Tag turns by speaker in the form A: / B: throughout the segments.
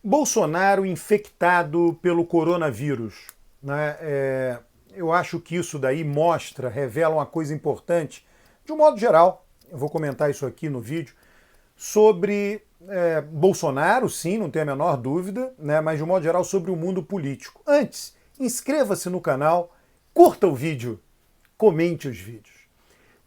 A: Bolsonaro infectado pelo coronavírus, né? Eu acho que isso daí mostra, revela uma coisa importante, de um modo geral, eu vou comentar isso aqui no vídeo, sobre Bolsonaro, sim, não tem a menor dúvida, né? Mas de um modo geral sobre o mundo político. Antes, inscreva-se no canal, curta o vídeo, comente os vídeos.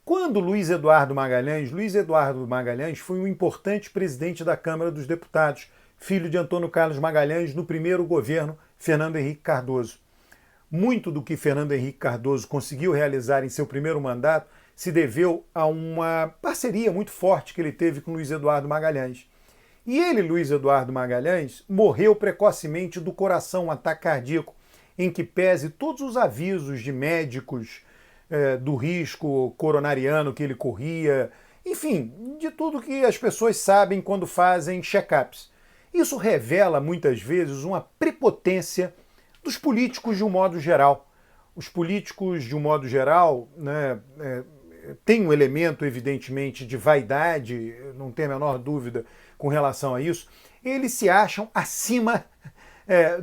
A: Quando Luiz Eduardo Magalhães foi um importante presidente da Câmara dos Deputados, filho de Antônio Carlos Magalhães, no primeiro governo Fernando Henrique Cardoso. Muito do que Fernando Henrique Cardoso conseguiu realizar em seu primeiro mandato se deveu a uma parceria muito forte que ele teve com Luiz Eduardo Magalhães. E ele, Luiz Eduardo Magalhães, morreu precocemente do coração, um ataque cardíaco, em que pese todos os avisos de médicos do risco coronariano que ele corria, enfim, de tudo que as pessoas sabem quando fazem check-ups. Isso revela, muitas vezes, uma prepotência dos políticos de um modo geral. Os políticos, de um modo geral, né, têm um elemento, evidentemente, de vaidade, não tem a menor dúvida com relação a isso. Eles se acham acima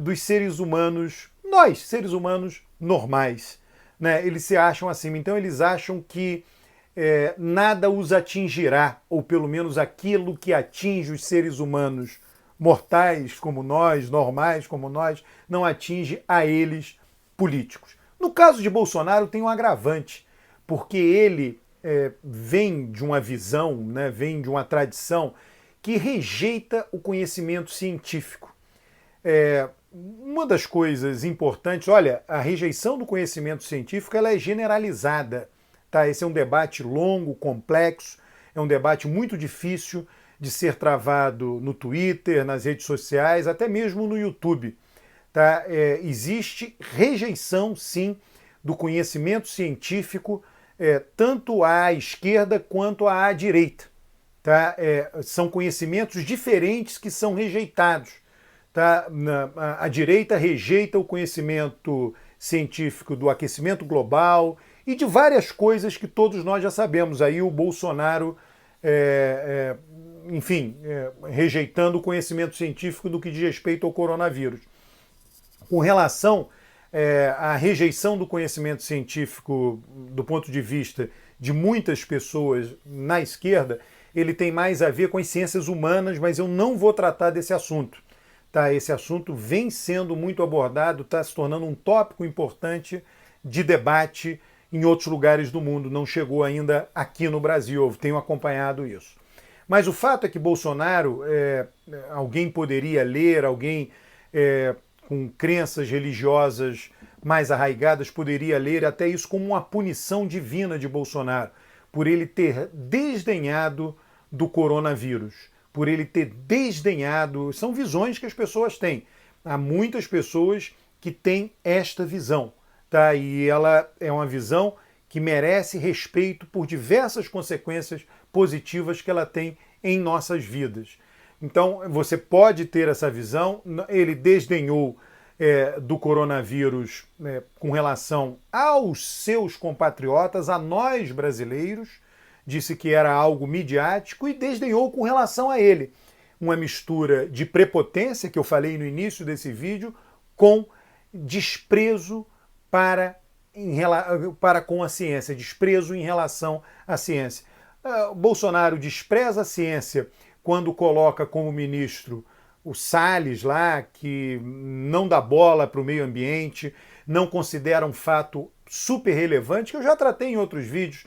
A: dos seres humanos, nós, seres humanos normais. Né? Eles se acham acima. Então, eles acham que nada os atingirá, ou pelo menos aquilo que atinge os seres humanos mortais como nós, normais como nós, não atinge a eles, políticos. No caso de Bolsonaro tem um agravante, porque ele vem de uma visão, né, vem de uma tradição que rejeita o conhecimento científico. Uma das coisas importantes, olha, a rejeição do conhecimento científico ela é generalizada. Tá? Esse é um debate longo, complexo, é um debate muito difícil de ser travado no Twitter, nas redes sociais, até mesmo no YouTube. Tá? Existe rejeição, sim, do conhecimento científico, tanto à esquerda quanto à direita. Tá? São conhecimentos diferentes que são rejeitados. Tá? A direita rejeita o conhecimento científico do aquecimento global e de várias coisas que todos nós já sabemos. Aí o Bolsonaro, enfim, rejeitando o conhecimento científico do que diz respeito ao coronavírus. Com relação à rejeição do conhecimento científico do ponto de vista de muitas pessoas na esquerda, ele tem mais a ver com as ciências humanas, mas eu não vou tratar desse assunto. Tá? Esse assunto vem sendo muito abordado, está se tornando um tópico importante de debate em outros lugares do mundo. Não chegou ainda aqui no Brasil, eu tenho acompanhado isso. Mas o fato é que Bolsonaro, alguém poderia ler, alguém com crenças religiosas mais arraigadas poderia ler até isso como uma punição divina de Bolsonaro, por ele ter desdenhado do coronavírus, por ele ter desdenhado. São visões que as pessoas têm. Há muitas pessoas que têm esta visão, tá? E ela é uma visão que merece respeito por diversas consequências positivas que ela tem em nossas vidas. Então, você pode ter essa visão. Ele desdenhou do coronavírus com relação aos seus compatriotas, a nós brasileiros, disse que era algo midiático e desdenhou com relação a ele. Uma mistura de prepotência, que eu falei no início desse vídeo, com desprezo para com a ciência, desprezo em relação à ciência. Bolsonaro despreza a ciência quando coloca como ministro o Salles lá, que não dá bola para o meio ambiente, não considera um fato super relevante, que eu já tratei em outros vídeos,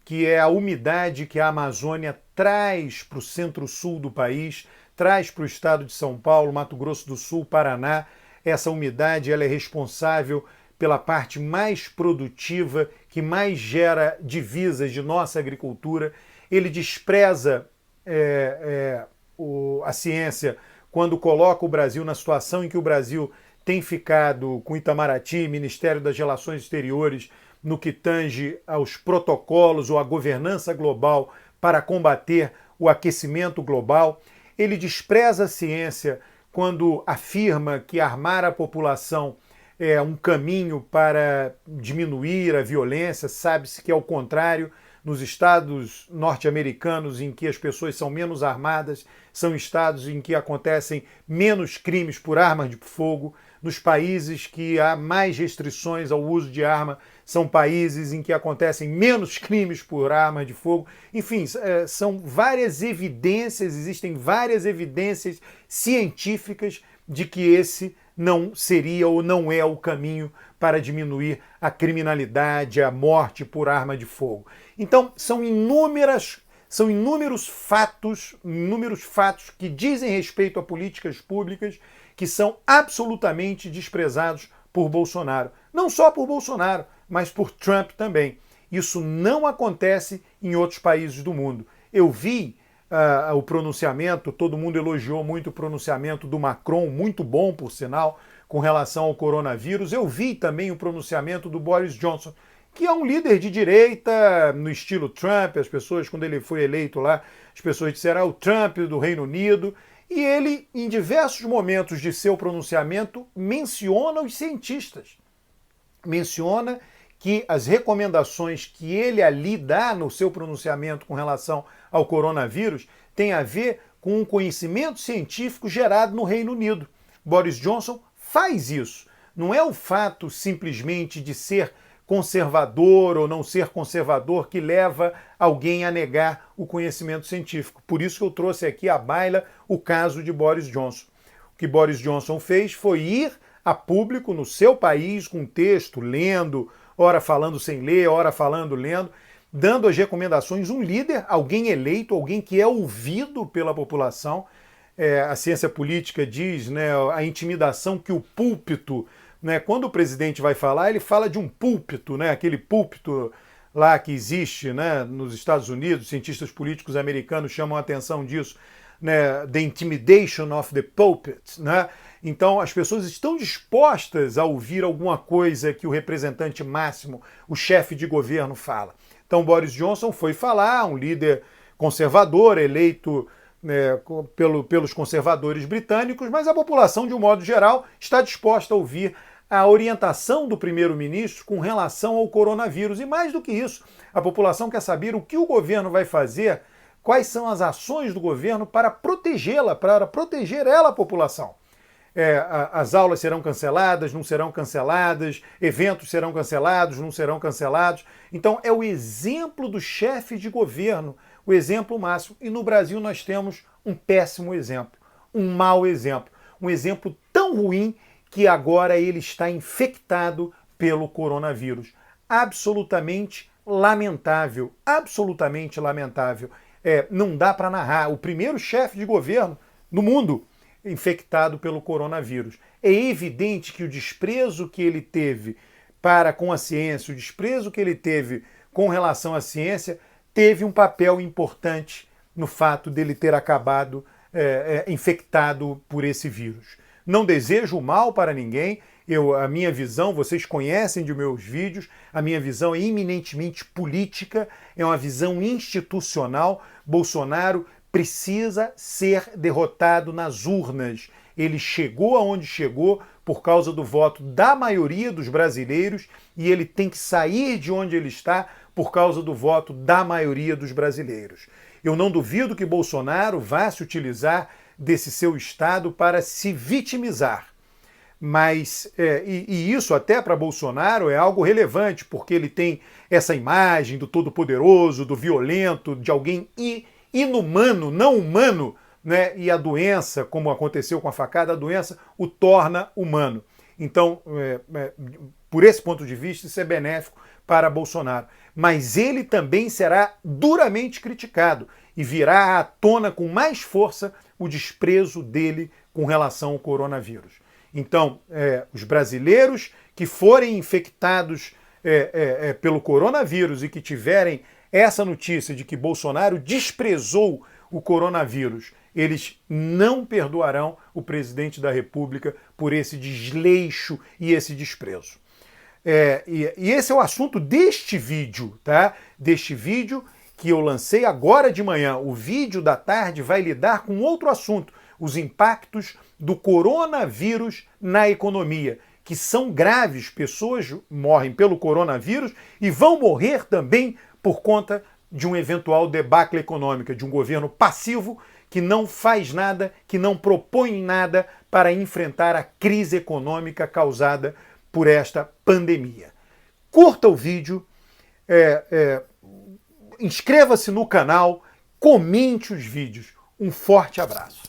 A: que é a umidade que a Amazônia traz para o centro-sul do país, traz para o estado de São Paulo, Mato Grosso do Sul, Paraná. Essa umidade ela é responsável pela parte mais produtiva, que mais gera divisas de nossa agricultura. Ele despreza a ciência quando coloca o Brasil na situação em que o Brasil tem ficado com Itamaraty, Ministério das Relações Exteriores, no que tange aos protocolos ou à governança global para combater o aquecimento global. Ele despreza a ciência quando afirma que armar a população é um caminho para diminuir a violência, sabe-se que é o contrário. nos estados norte-americanos em que as pessoas são menos armadas, são estados em que acontecem menos crimes por armas de fogo, nos países que há mais restrições ao uso de arma, são países em que acontecem menos crimes por arma de fogo. Enfim, são várias evidências, existem várias evidências científicas de que esse não seria ou não é o caminho para diminuir a criminalidade, a morte por arma de fogo. Então, são inúmeros fatos que dizem respeito a políticas públicas que são absolutamente desprezados por Bolsonaro. Não só por Bolsonaro, mas por Trump também. Isso não acontece em outros países do mundo. Eu vi o pronunciamento, todo mundo elogiou muito o pronunciamento do Macron, muito bom, por sinal, com relação ao coronavírus. Eu vi também o pronunciamento do Boris Johnson, que é um líder de direita, no estilo Trump. As pessoas, quando ele foi eleito lá, as pessoas disseram o Trump do Reino Unido. E ele, em diversos momentos de seu pronunciamento, menciona os cientistas. Menciona que as recomendações que ele ali dá no seu pronunciamento com relação ao coronavírus têm a ver com um conhecimento científico gerado no Reino Unido. Boris Johnson faz isso. Não é o fato simplesmente de ser conservador ou não ser conservador que leva alguém a negar o conhecimento científico. Por isso que eu trouxe aqui à baila o caso de Boris Johnson. O que Boris Johnson fez foi ir a público no seu país com texto, lendo, ora falando sem ler, ora falando lendo, dando as recomendações, um líder, alguém eleito, alguém que é ouvido pela população. A ciência política diz, né, a intimidação que o púlpito, né, quando o presidente vai falar, ele fala de um púlpito, né, aquele púlpito lá que existe, né, nos Estados Unidos, cientistas políticos americanos chamam a atenção disso, né, the intimidation of the pulpit, né? Então as pessoas estão dispostas a ouvir alguma coisa que o representante máximo, o chefe de governo, fala. Então Boris Johnson foi falar, um líder conservador, eleito pelos conservadores britânicos, mas a população, de um modo geral, está disposta a ouvir a orientação do primeiro-ministro com relação ao coronavírus. E mais do que isso, a população quer saber o que o governo vai fazer, quais são as ações do governo para protegê-la, para proteger ela, a população. As aulas serão canceladas, não serão canceladas, eventos serão cancelados, não serão cancelados. Então é o exemplo do chefe de governo, o exemplo máximo. E no Brasil nós temos um péssimo exemplo, um mau exemplo, um exemplo tão ruim que agora ele está infectado pelo coronavírus. Absolutamente lamentável, absolutamente lamentável. Não dá para narrar. O primeiro chefe de governo no mundo infectado pelo coronavírus. É evidente que o desprezo que ele teve para com a ciência, o desprezo que ele teve com relação à ciência, teve um papel importante no fato dele ter acabado infectado por esse vírus. Não desejo o mal para ninguém. A minha visão, vocês conhecem de meus vídeos, a minha visão é eminentemente política, é uma visão institucional. Bolsonaro precisa ser derrotado nas urnas. Ele chegou aonde chegou por causa do voto da maioria dos brasileiros e ele tem que sair de onde ele está por causa do voto da maioria dos brasileiros. Eu não duvido que Bolsonaro vá se utilizar desse seu estado para se vitimizar. Mas, isso até para Bolsonaro é algo relevante, porque ele tem essa imagem do todo-poderoso, do violento, de alguém inumano, não humano, né? E a doença, como aconteceu com a facada, a doença o torna humano. Então, por esse ponto de vista, isso é benéfico para Bolsonaro. Mas ele também será duramente criticado e virá à tona com mais força o desprezo dele com relação ao coronavírus. Então, os brasileiros que forem infectados pelo coronavírus e que tiverem essa notícia de que Bolsonaro desprezou o coronavírus, eles não perdoarão o presidente da República por esse desleixo e esse desprezo. E esse é o assunto deste vídeo, tá? Deste vídeo que eu lancei agora de manhã. O vídeo da tarde vai lidar com outro assunto, os impactos do coronavírus na economia, que são graves. Pessoas morrem pelo coronavírus e vão morrer também por conta de um eventual debacle econômica, de um governo passivo que não faz nada, que não propõe nada para enfrentar a crise econômica causada por esta pandemia. Curta o vídeo, inscreva-se no canal, comente os vídeos. Um forte abraço.